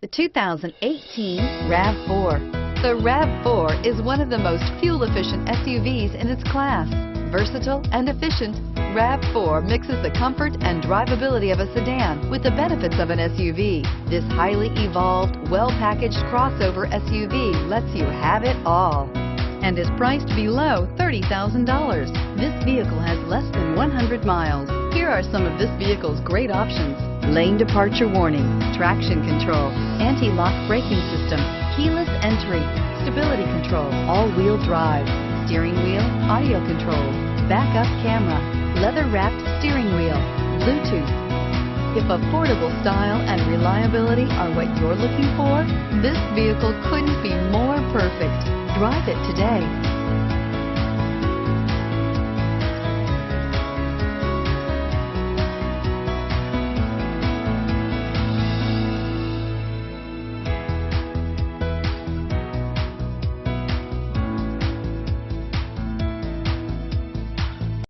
The 2018 RAV4. The RAV4 is one of the most fuel-efficient SUVs in its class. Versatile and efficient, RAV4 mixes the comfort and drivability of a sedan with the benefits of an SUV. This highly evolved, well-packaged crossover SUV lets you have it all and is priced below $30,000. This vehicle has less than 100 miles. Here are some of this vehicle's great options: lane departure warning, traction control, anti-lock braking system, keyless entry, stability control, all-wheel drive, steering wheel audio controls, backup camera, leather-wrapped steering wheel, Bluetooth. If affordable style and reliability are what you're looking for, this vehicle couldn't be more perfect. Drive it today.